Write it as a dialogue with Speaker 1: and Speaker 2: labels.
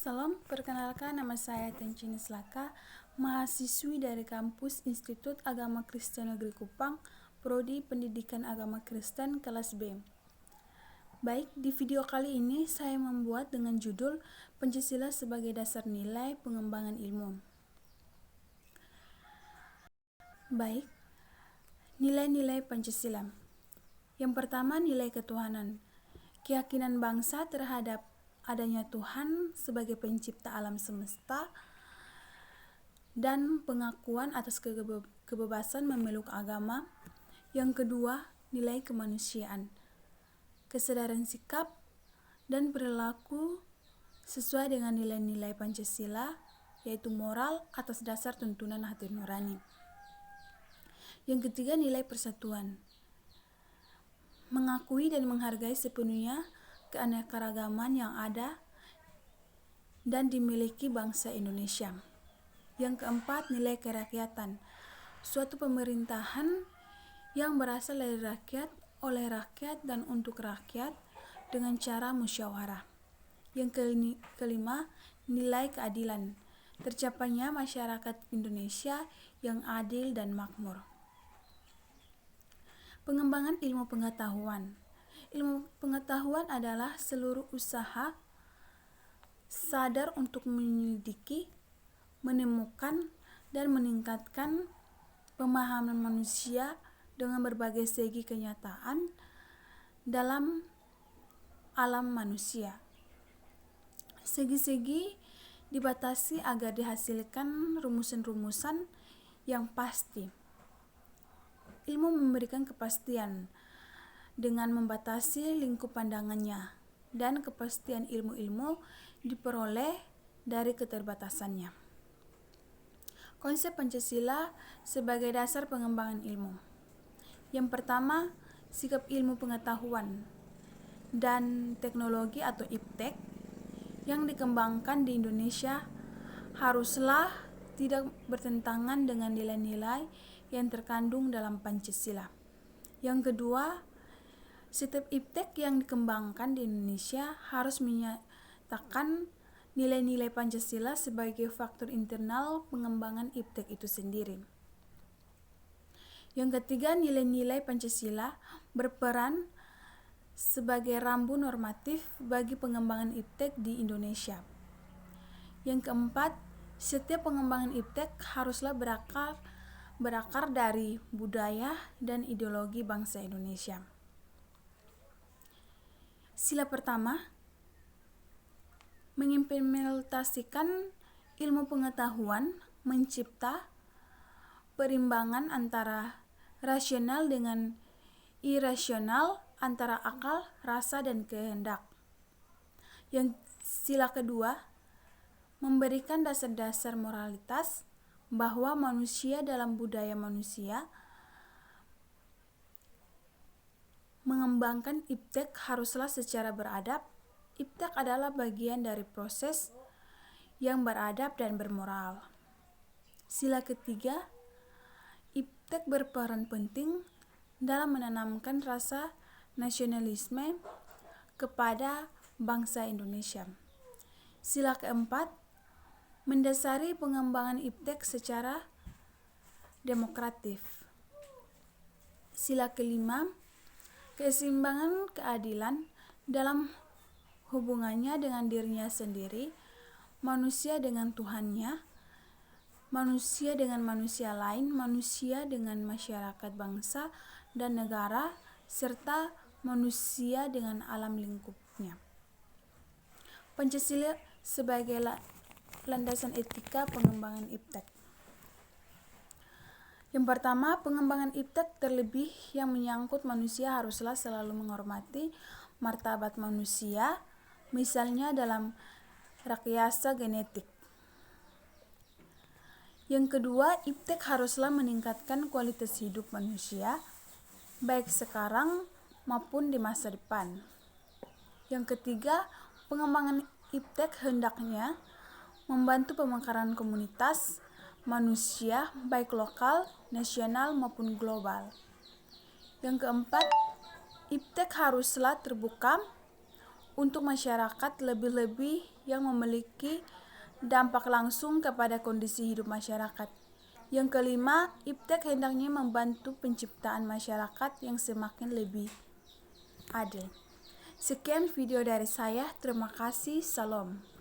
Speaker 1: Salam, perkenalkan nama saya Tencini Slaka, mahasiswi dari kampus Institut Agama Kristen Negeri Kupang, Prodi Pendidikan Agama Kristen kelas B. Baik, di video kali ini saya membuat dengan judul Pancasila sebagai dasar nilai pengembangan ilmu. Baik, nilai-nilai Pancasila. Yang pertama, nilai ketuhanan. Keyakinan bangsa terhadap adanya Tuhan sebagai pencipta alam semesta dan pengakuan atas kebebasan memeluk agama. Yang kedua, nilai kemanusiaan. Kesadaran sikap dan perilaku sesuai dengan nilai-nilai Pancasila, yaitu moral atas dasar tuntunan hati nurani. Yang ketiga, nilai persatuan. Mengakui dan menghargai sepenuhnya keanekaragaman yang ada dan dimiliki bangsa Indonesia. Yang keempat, nilai kerakyatan. Suatu pemerintahan yang berasal dari rakyat, oleh rakyat, dan untuk rakyat dengan cara musyawarah. Yang kelima, nilai keadilan. Tercapainya masyarakat Indonesia yang adil dan makmur. Pengembangan ilmu pengetahuan. Ilmu pengetahuan adalah seluruh usaha sadar untuk menyelidiki, menemukan, dan meningkatkan pemahaman manusia dengan berbagai segi kenyataan dalam alam manusia. Segi-segi dibatasi agar dihasilkan rumusan-rumusan yang pasti. Ilmu memberikan kepastian dengan membatasi lingkup pandangannya, dan kepastian ilmu-ilmu diperoleh dari keterbatasannya. Konsep Pancasila sebagai dasar pengembangan ilmu. Yang pertama, sikap ilmu pengetahuan dan teknologi atau IPTEK yang dikembangkan di Indonesia haruslah tidak bertentangan dengan nilai-nilai yang terkandung dalam Pancasila. Yang kedua, setiap IPTEK yang dikembangkan di Indonesia harus menyatakan nilai-nilai Pancasila sebagai faktor internal pengembangan IPTEK itu sendiri. Yang ketiga, nilai-nilai Pancasila berperan sebagai rambu normatif bagi pengembangan IPTEK di Indonesia. Yang keempat, setiap pengembangan IPTEK haruslah berakar dari budaya dan ideologi bangsa Indonesia. Sila pertama, mengimplementasikan ilmu pengetahuan mencipta perimbangan antara rasional dengan irasional, antara akal, rasa, dan kehendak. Yang sila kedua, memberikan dasar-dasar moralitas bahwa manusia dalam budaya manusia. Mengembangkan IPTEK haruslah secara beradab. IPTEK adalah bagian dari proses yang beradab dan bermoral. Sila ketiga, IPTEK berperan penting dalam menanamkan rasa nasionalisme kepada bangsa Indonesia. Sila keempat, mendasari pengembangan IPTEK secara demokratif. Sila kelima, keseimbangan keadilan dalam hubungannya dengan dirinya sendiri, manusia dengan Tuhannya, manusia dengan manusia lain, manusia dengan masyarakat bangsa dan negara, serta manusia dengan alam lingkupnya. Pancasila sebagai landasan etika pengembangan IPTEK. Yang pertama, pengembangan IPTEK terlebih yang menyangkut manusia haruslah selalu menghormati martabat manusia, misalnya dalam rekayasa genetik. Yang kedua, IPTEK haruslah meningkatkan kualitas hidup manusia, baik sekarang maupun di masa depan. Yang ketiga, pengembangan IPTEK hendaknya membantu pemekaran komunitas manusia baik lokal, nasional maupun global. Yang keempat, IPTEK haruslah terbuka untuk masyarakat, lebih-lebih yang memiliki dampak langsung kepada kondisi hidup masyarakat. Yang kelima, iptek hendaknya membantu penciptaan masyarakat yang semakin lebih adil. Sekian video dari saya, terima kasih, salam.